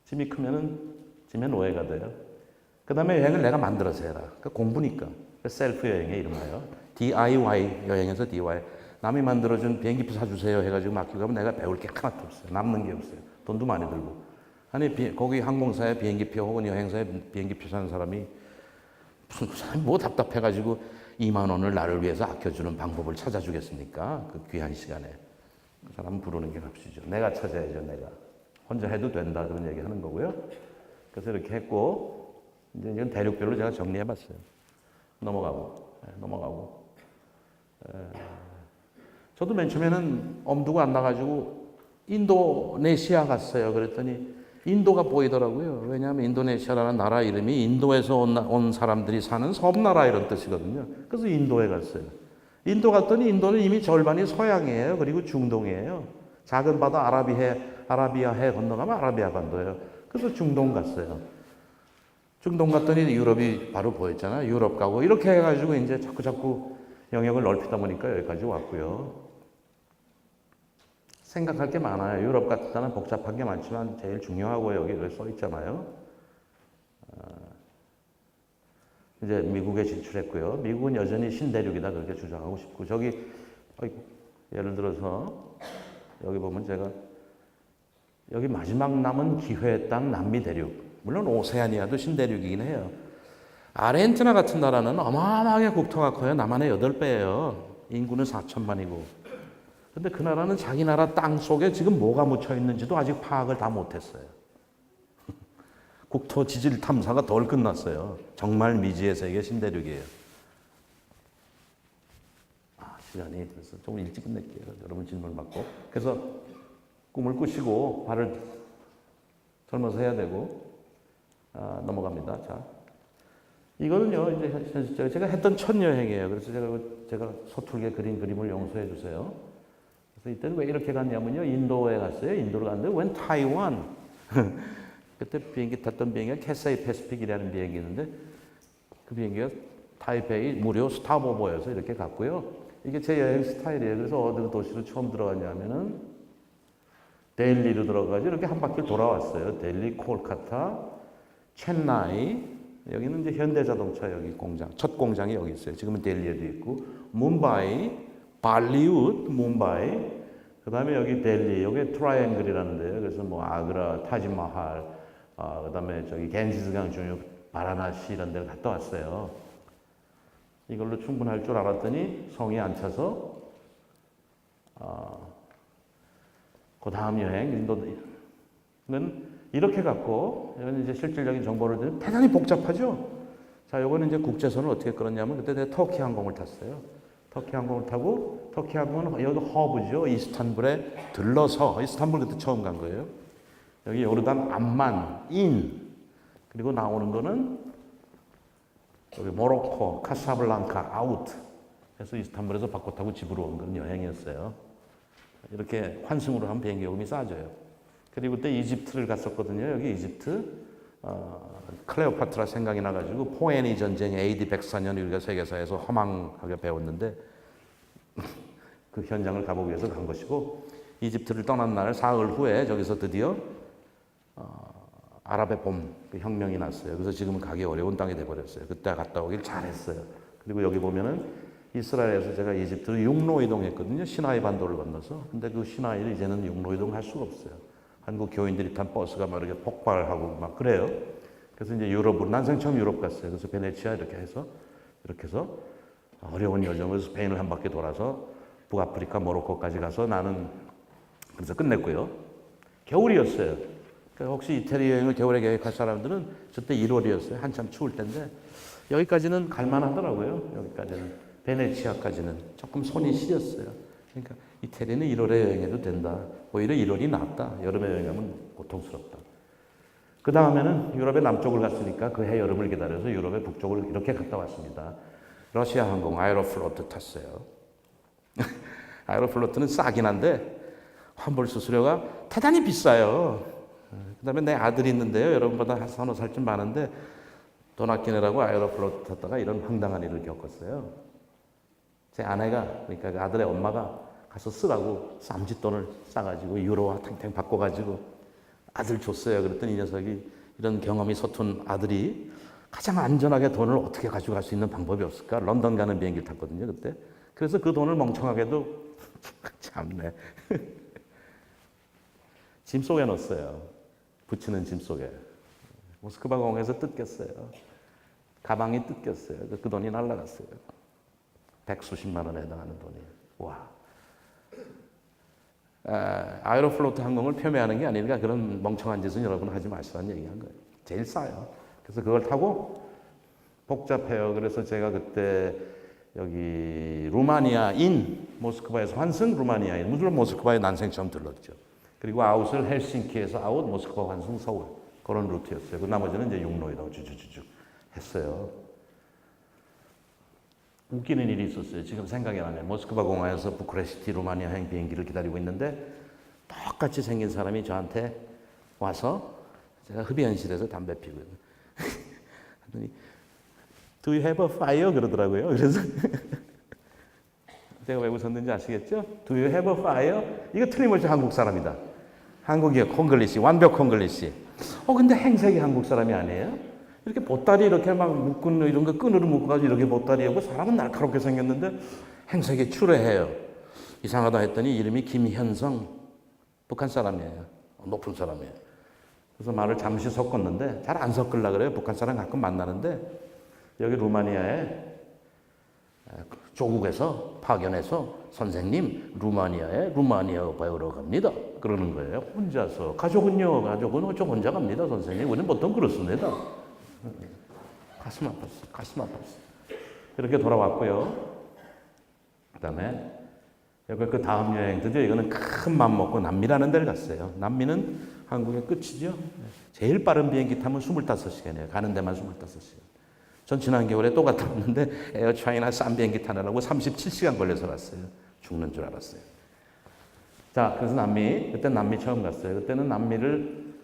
짐이 크면은 짐의 노예가 돼요. 그 다음에 여행을 내가 만들어서 해라. 그러니까 공부니까. 셀프 여행의 이름하여 DIY 여행에서 DIY. 남이 만들어준 비행기표 사주세요 해가지고 맡기고 가면 내가 배울 게 하나도 없어요. 남는 게 없어요. 돈도 많이 들고. 아니 거기 항공사에 비행기표 혹은 여행사에 비행기표 사는 사람이 무슨 뭐 답답해가지고 2만 원을 나를 위해서 아껴주는 방법을 찾아주겠습니까? 그 귀한 시간에. 그 사람 부르는 게 값이죠. 내가 찾아야죠. 내가. 혼자 해도 된다 그런 얘기 하는 거고요. 그래서 이렇게 했고 이제 이건 대륙별로 제가 정리해봤어요. 넘어가고. 저도 맨 처음에는 엄두가 안 나가지고 인도네시아 갔어요. 그랬더니 인도가 보이더라고요. 왜냐하면 인도네시아라는 나라 이름이 인도에서 온 사람들이 사는 섬나라 이런 뜻이거든요. 그래서 인도에 갔어요. 인도 갔더니 인도는 이미 절반이 서양이에요. 그리고 중동이에요. 작은 바다 아라비아해 건너가면 아라비아 반도예요. 그래서 중동 갔어요. 중동 갔더니 유럽이 바로 보였잖아요. 유럽 가고 이렇게 해가지고 이제 자꾸 영역을 넓히다 보니까 여기까지 왔고요. 생각할 게 많아요. 유럽 같은 데는 복잡한 게 많지만 제일 중요하고 여기 써 있잖아요. 이제 미국에 진출했고요. 미국은 여전히 신대륙이다 그렇게 주장하고 싶고 저기 예를 들어서 여기 보면 제가 여기 마지막 남은 기회의 땅 남미 대륙 물론 오세아니아도 신대륙이긴 해요. 아르헨티나 같은 나라는 어마어마하게 국토가 커요. 남한의 8배예요. 인구는 4천만이고. 근데 그 나라는 자기 나라 땅 속에 지금 뭐가 묻혀 있는지도 아직 파악을 다 못했어요. 국토 지질 탐사가 덜 끝났어요. 정말 미지의 세계 신대륙이에요. 시간이 돼서 조금 일찍 끝낼게요. 여러분 질문 받고. 그래서 꿈을 꾸시고 발을 젊어서 해야 되고 넘어갑니다. 자, 이거는요 이제 제가 했던 첫 여행이에요. 그래서 제가 서툴게 그린 그림을 용서해 주세요. 그래서 이때는 왜 이렇게 갔냐면요. 인도에 갔어요. 인도를 갔는데 웬 타이완. 그때 비행기 탔던 비행기가 캐세이 패시픽이라는 비행기였는데 그 비행기가 타이페이 무료 스탑오버여서 이렇게 갔고요. 이게 제 여행 스타일이에요. 그래서 어느 도시로 처음 들어갔냐면은 델리로 들어가지 이렇게 한 바퀴 돌아왔어요. 델리, 콜카타, 첸나이. 여기는 이제 현대자동차 여기 공장, 첫 공장이 여기 있어요. 지금은 델리에도 있고, 뭄바이, 발리우드, 뭄바이. 그다음에 여기 델리, 여기 트라이앵글이라는 데요. 그래서 뭐 아그라, 타지마할, 그다음에 저기 겐지스강 중역, 바라나시 이런 데를 갔다 왔어요. 이걸로 충분할 줄 알았더니 성이 안 차서 그 다음 여행 인도는 이렇게 갔고 이건 이제 실질적인 정보를 드리면 대단히 복잡하죠. 자, 요거는 이제 국제선을 어떻게 끌었냐면 그때 내가 터키 항공을 탔어요. 터키 항공을 타고 터키 항공은 여기 허브죠. 이스탄불에 들러서 이스탄불 그때 처음 간 거예요. 여기 요르단 암만 인 그리고 나오는 거는 여기 모로코 카사블랑카 아웃. 그래서 이스탄불에서 바꿔 타고 집으로 온 그런 여행이었어요. 이렇게 환승으로 하면 비행기 요금이 싸져요. 그리고 그때 이집트를 갔었거든요. 여기 이집트 클레오파트라 생각이 나가지고 포에니 전쟁 AD 104년 우리가 세계사에서 허망하게 배웠는데 그 현장을 가보기 위해서 간 것이고 이집트를 떠난 날 사흘 후에 저기서 드디어 아랍의 봄 그 혁명이 났어요. 그래서 지금은 가기 어려운 땅이 돼버렸어요. 그때 갔다 오길 잘했어요. 그리고 여기 보면은 이스라엘에서 제가 이집트로 육로 이동했거든요. 시나이 반도를 건너서. 근데 그 시나이를 이제는 육로 이동할 수가 없어요. 한국 교인들이 탄 버스가 막 이렇게 폭발하고 막 그래요. 그래서 이제 유럽으로 난생 처음 유럽 갔어요. 그래서 베네치아 이렇게 해서 어려운 여정을 스페인을 한 바퀴 돌아서 북아프리카 모로코까지 가서 나는 그래서 끝냈고요. 겨울이었어요. 그러니까 혹시 이태리 여행을 겨울에 계획할 사람들은 저때 1월이었어요. 한참 추울 때인데 여기까지는 갈만하더라고요. 여기까지는 베네치아까지는 조금 손이 시렸어요. 그러니까 이태리는 1월에 여행해도 된다. 오히려 1월이 낫다. 여름에 여행하면 고통스럽다. 그 다음에는 유럽의 남쪽을 갔으니까 그 해 여름을 기다려서 유럽의 북쪽을 이렇게 갔다 왔습니다. 러시아 항공 아에로플로트 탔어요. 아에로플로트는 싸긴 한데 환불 수수료가 대단히 비싸요. 그 다음에 내 아들이 있는데요. 여러분보다 한 서너 살쯤 많은데 돈 아끼느라고 아에로플로트 탔다가 이런 황당한 일을 겪었어요. 제 아내가, 그러니까 그 아들의 엄마가 가서 쓰라고 쌈짓돈을 싸가지고 유로와 탱탱 바꿔가지고 아들 줬어요. 그랬더니 이 녀석이 이런 경험이 서툰 아들이 가장 안전하게 돈을 어떻게 가져갈 수 있는 방법이 없을까? 런던 가는 비행기를 탔거든요, 그때. 그래서 그 돈을 멍청하게도 참네. 짐 속에 넣었어요. 붙이는 짐 속에. 모스크바 공항에서 뜯겼어요. 가방이 뜯겼어요. 그 돈이 날아갔어요. 백수십만 원에 해당하는 돈이. 와. 아에로플로트 항공을 폄훼하는 게 아니니까 그런 멍청한 짓은 여러분 하지 마시라는 얘기한 거예요. 제일 싸요. 그래서 그걸 타고 복잡해요. 그래서 제가 그때 여기 루마니아인 모스크바에서 환승 루마니아인 물론 모스크바에 난생 처음 들렀죠. 그리고 아웃을 헬싱키에서 아웃 모스크바 환승 서울 그런 루트였어요. 그 나머지는 이제 육로에다가 주주주주 했어요. 웃기는 일이 있었어요. 지금 생각이 나네요. 모스크바 공항에서 부쿠레스티 루마니아행 비행기를 기다리고 있는데 똑같이 생긴 사람이 저한테 와서 제가 흡연실에서 담배 피고 하더니 Do you have a fire? 그러더라고요. 그래서 제가 왜 웃었는지 아시겠죠? Do you have a fire? 이거 틀림없이 한국 사람이다. 한국이에요. 콩글리시, 완벽 콩글리시. 근데 행색이 한국 사람이 아니에요? 이렇게 보따리 이렇게 막 묶은 이런 거 끈으로 묶어가지고 이렇게 보따리하고 사람은 날카롭게 생겼는데 행색이 추레해요. 이상하다 했더니 이름이 김현성. 북한 사람이에요. 높은 사람이에요. 그래서 말을 잠시 섞었는데 잘 안 섞으려고 그래요. 북한 사람 가끔 만나는데 여기 루마니아에 조국에서 파견해서 선생님 루마니아에 루마니아 배우러 갑니다. 그러는 거예요. 혼자서. 가족은 저 혼자 갑니다. 선생님. 우리는 보통 그렇습니다. 가슴 아팠어. 이렇게 돌아왔고요. 그 다음에 여기 그 다음 여행 드디어 이거는 큰 맘 먹고 남미라는 데를 갔어요. 남미는 한국의 끝이죠. 제일 빠른 비행기 타면 25시간이에요. 가는 데만 25시간. 전 지난 겨울에 또 갔다 왔는데 에어차이나 싼 비행기 타느라고 37시간 걸려서 갔어요. 죽는 줄 알았어요. 자, 그래서 그때 남미 처음 갔어요. 그때는 남미를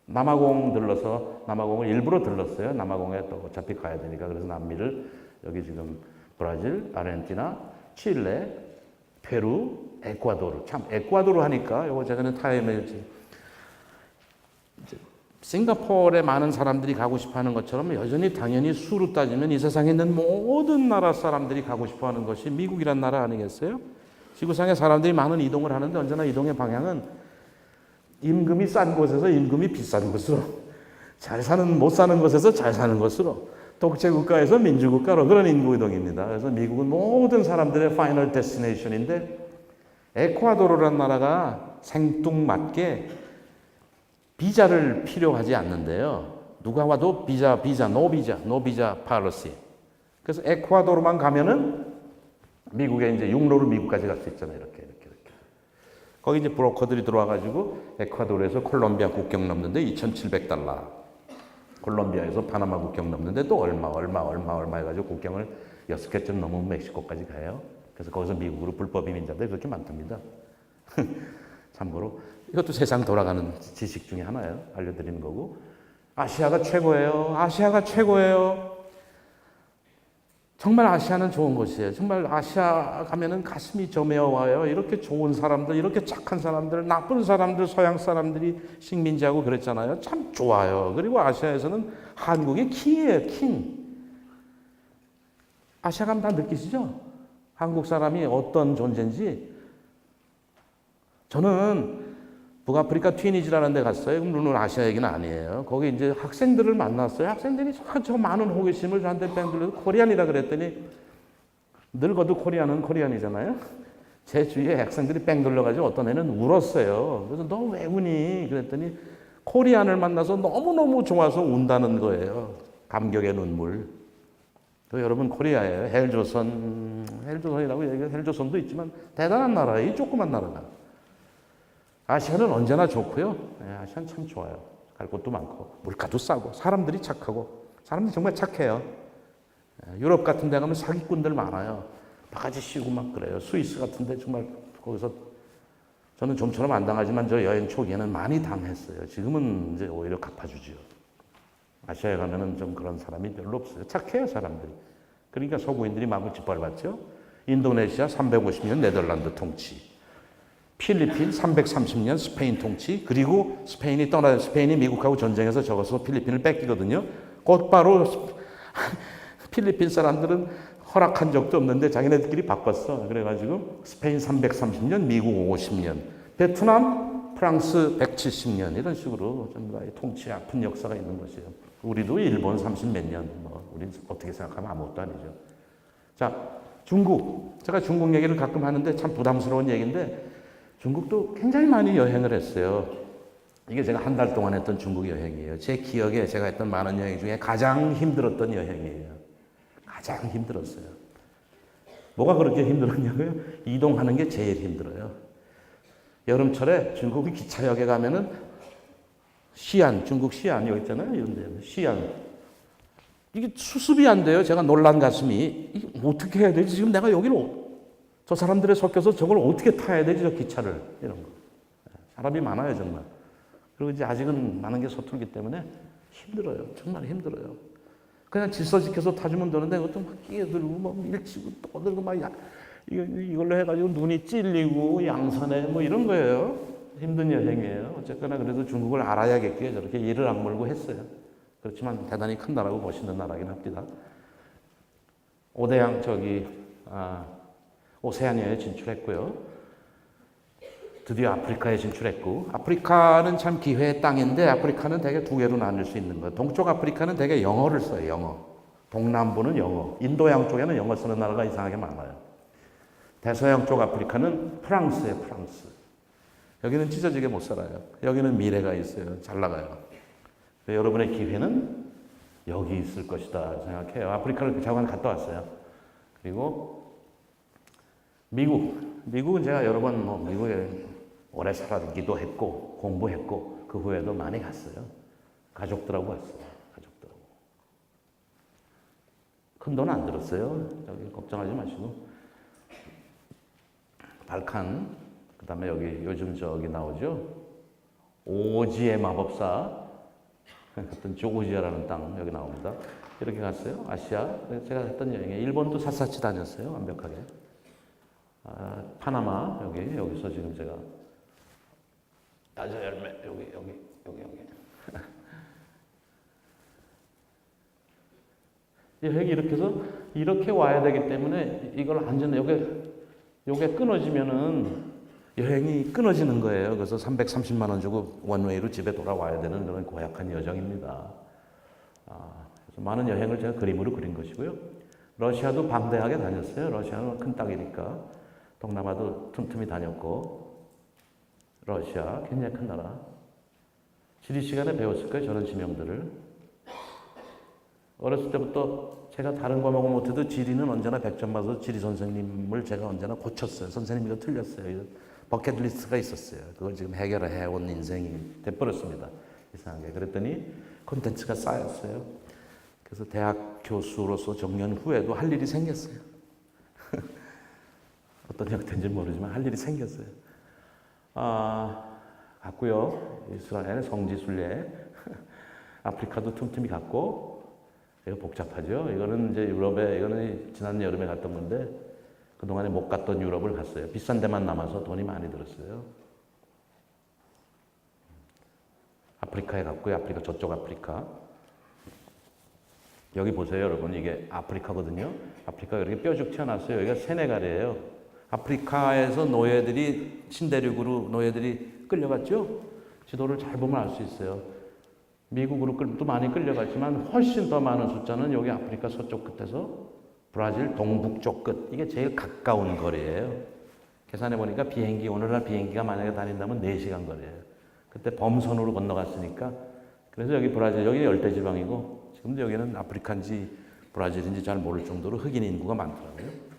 남아공을 일부러 들렀어요. 남아공에 또 어차피 가야 되니까. 그래서 남미를 여기 지금 브라질, 아르헨티나, 칠레, 페루, 에콰도르. 참 에콰도르 하니까 이거 제가 타임에 싱가포르에 많은 사람들이 가고 싶어하는 것처럼 여전히 당연히 수로 따지면 이 세상에 있는 모든 나라 사람들이 가고 싶어하는 것이 미국이란 나라 아니겠어요? 지구상에 사람들이 많은 이동을 하는데 언제나 이동의 방향은 임금이 싼 곳에서 임금이 비싼 곳으로, 못 사는 곳에서 잘 사는 곳으로, 독재국가에서 민주국가로 그런 인구이동입니다. 그래서 미국은 모든 사람들의 파이널 데스티네이션인데 에콰도르라는 나라가 생뚱맞게 비자를 필요하지 않는데요. 누가 와도 노 비자 팔러시. 그래서 에콰도르만 가면은 미국에 이제 육로로 미국까지 갈 수 있잖아요. 이렇게. 거기 이제 브로커들이 들어와가지고 에콰도르에서 콜롬비아 국경 넘는데 $2,700. 콜롬비아에서 파나마 국경 넘는데 또 얼마 해가지고 국경을 6개쯤 넘으면 멕시코까지 가요. 그래서 거기서 미국으로 불법 이민자들이 그렇게 많답니다. 참고로 이것도 세상 돌아가는 지식 중에 하나예요. 알려드리는 거고. 아시아가 최고예요. 정말 아시아는 좋은 곳이에요. 정말 아시아 가면은 가슴이 저메어와요. 이렇게 좋은 사람들, 이렇게 착한 사람들, 나쁜 사람들, 서양 사람들이 식민지하고 그랬잖아요. 참 좋아요. 그리고 아시아에서는 한국이 킹이에요. 킹. 아시아 가면 다 느끼시죠? 한국 사람이 어떤 존재인지. 저는 북아프리카 튀니지라는 데 갔어요. 물론 아시아 얘기는 아니에요. 거기 이제 학생들을 만났어요. 학생들이 저 많은 호기심을 저한테 뺑들려서 코리안이라 그랬더니 늙어도 코리안은 코리안이잖아요. 제 주위에 학생들이 뺑 돌려가지고 어떤 애는 울었어요. 그래서 너 왜 우니? 그랬더니 코리안을 만나서 너무너무 좋아서 운다는 거예요. 감격의 눈물. 여러분 코리아예요. 헬조선이라고 얘기해요. 헬조선도 있지만 대단한 나라예요. 이 조그만 나라가. 아시아는 언제나 좋고요. 아시아는 참 좋아요. 갈 곳도 많고 물가도 싸고 사람들이 착하고 사람들이 정말 착해요. 유럽 같은 데 가면 사기꾼들 많아요. 바가지 씌우고 막 그래요. 스위스 같은 데 정말 거기서 저는 좀처럼 안 당하지만 저 여행 초기에는 많이 당했어요. 지금은 이제 오히려 갚아주죠. 아시아에 가면은 좀 그런 사람이 별로 없어요. 착해요, 사람들이. 그러니까 서구인들이 마구 짓밟았죠. 인도네시아 350년 네덜란드 통치. 필리핀 330년 스페인 통치, 그리고 스페인이 미국하고 전쟁해서 적어서 필리핀을 뺏기거든요. 곧바로 필리핀 사람들은 허락한 적도 없는데 자기네들끼리 바꿨어. 그래가지고 스페인 330년, 미국 50년, 베트남, 프랑스 170년 이런 식으로 전부 다 통치 아픈 역사가 있는 것이에요. 우리도 일본 30몇 년, 우리 어떻게 생각하면 아무것도 아니죠. 자, 중국. 제가 중국 얘기를 가끔 하는데 참 부담스러운 얘기인데 중국도 굉장히 많이 여행을 했어요. 이게 제가 한 달 동안 했던 중국 여행이에요. 제 기억에 제가 했던 많은 여행 중에 가장 힘들었던 여행이에요. 가장 힘들었어요. 뭐가 그렇게 힘들었냐고요? 이동하는 게 제일 힘들어요. 여름철에 중국 기차역에 가면은 시안, 중국 시안 여기 있잖아요. 이런 데 시안. 이게 수습이 안 돼요. 제가 놀란 가슴이. 이게 어떻게 해야 되지? 지금 내가 여기를 저 사람들에 섞여서 저걸 어떻게 타야 되지? 저 기차를. 이런 거. 사람이 많아요, 정말. 그리고 이제 아직은 많은 게 서툴기 때문에 힘들어요. 정말 힘들어요. 그냥 질서 지켜서 타주면 되는데 그것도 막 끼어들고 막 밀치고 떠들고 막 이걸로 해가지고 눈이 찔리고 양산에 뭐 이런 거예요. 힘든 여행이에요. 어쨌거나 그래도 중국을 알아야겠기에 저렇게 이를 악물고 했어요. 그렇지만 대단히 큰 나라고 멋있는 나라긴 합니다. 오대양 오세아니아에 진출했고요. 드디어 아프리카에 진출했고, 아프리카는 참 기회의 땅인데 아프리카는 대개 두 개로 나눌 수 있는 거예요. 동쪽 아프리카는 대개 영어를 써요. 영어. 동남부는 영어. 인도양 쪽에는 영어 쓰는 나라가 이상하게 많아요. 대서양 쪽 아프리카는 프랑스예요. 프랑스. 여기는 찢어지게 못 살아요. 여기는 미래가 있어요. 잘 나가요. 여러분의 기회는 여기 있을 것이다 생각해요. 아프리카를 잠깐 갔다 왔어요. 그리고 미국은 제가 여러 번 미국에 오래 살았기도 했고 공부했고 그 후에도 많이 갔어요. 가족들하고 갔어요. 가족들하고. 큰 돈 안 들었어요. 여기 걱정하지 마시고. 발칸, 그 다음에 여기 요즘 저기 나오죠. 오지의 마법사 같은 조지아라는 땅 여기 나옵니다. 이렇게 갔어요. 아시아. 제가 했던 여행에 일본도 샅샅이 다녔어요. 완벽하게. 파나마 여기서 지금 제가 야자 열매 여기 여행이 이렇게 해서 이렇게 와야 되기 때문에 이걸 완전 요게 끊어지면은 여행이 끊어지는 거예요. 그래서 330만 원 주고 원웨이로 집에 돌아와야 되는 그런 고약한 여정입니다. 그래서 많은 여행을 제가 그림으로 그린 것이고요. 러시아도 방대하게 다녔어요. 러시아는 큰 땅이니까. 동남아도 틈틈이 다녔고, 러시아 굉장히 큰 나라. 지리 시간에 배웠을 거예요. 저런 지명들을. 어렸을 때부터 제가 다른 과목을 못해도 지리는 언제나 100점 맞아서 지리 선생님을 제가 언제나 고쳤어요. 선생님 이거 틀렸어요. 버킷리스트가 있었어요. 그걸 지금 해결해온 인생이 돼버렸습니다. 이상하게. 그랬더니 콘텐츠가 쌓였어요. 그래서 대학 교수로서 정년 후에도 할 일이 생겼어요. 어떤 형태인지 모르지만 할 일이 생겼어요. 갔고요. 이스라엘 성지순례. 아프리카도 틈틈이 갔고, 이거 복잡하죠. 이거는 이제 이거는 지난 여름에 갔던 건데, 그동안에 못 갔던 유럽을 갔어요. 비싼 데만 남아서 돈이 많이 들었어요. 아프리카에 갔고요. 아프리카, 저쪽 아프리카. 여기 보세요, 여러분. 이게 아프리카거든요. 아프리카가 이렇게 뾰족 튀어나왔어요. 여기가 세네갈이에요. 아프리카에서 신대륙으로 노예들이 끌려갔죠? 지도를 잘 보면 알 수 있어요. 미국으로 또 많이 끌려갔지만 훨씬 더 많은 숫자는 여기 아프리카 서쪽 끝에서 브라질 동북쪽 끝. 이게 제일 가까운 거리예요. 계산해 보니까 오늘날 비행기가 만약에 다닌다면 4시간 거리예요. 그때 범선으로 건너갔으니까. 그래서 여기 브라질, 여기 열대지방이고, 지금도 여기는 아프리카인지 브라질인지 잘 모를 정도로 흑인 인구가 많더라고요.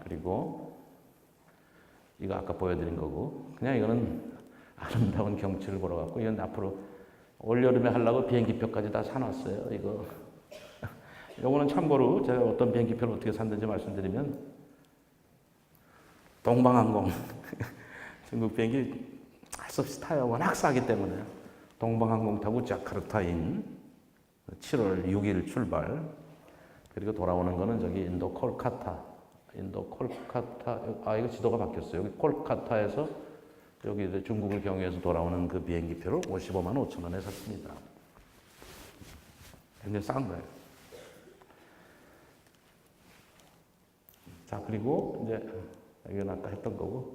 그리고 이거 아까 보여드린 거고, 그냥 이거는 아름다운 경치를 보러 갔고, 이건 앞으로 올여름에 하려고 비행기표까지 다 사놨어요. 요거는 참고로 제가 어떤 비행기표를 어떻게 샀는지 말씀드리면, 동방항공 중국 비행기 할 수 없이 타요. 워낙 싸기 때문에. 동방항공 타고 자카르타인 7월 6일 출발. 그리고 돌아오는 거는 저기 인도 콜카타 인도 콜카타, 이거 지도가 바뀌었어요. 여기 콜카타에서 여기 이제 중국을 경유해서 돌아오는 그 비행기표를 55만 5천 원에 샀습니다. 굉장히 싼 거예요. 자, 그리고 이제, 이건 아까 했던 거고,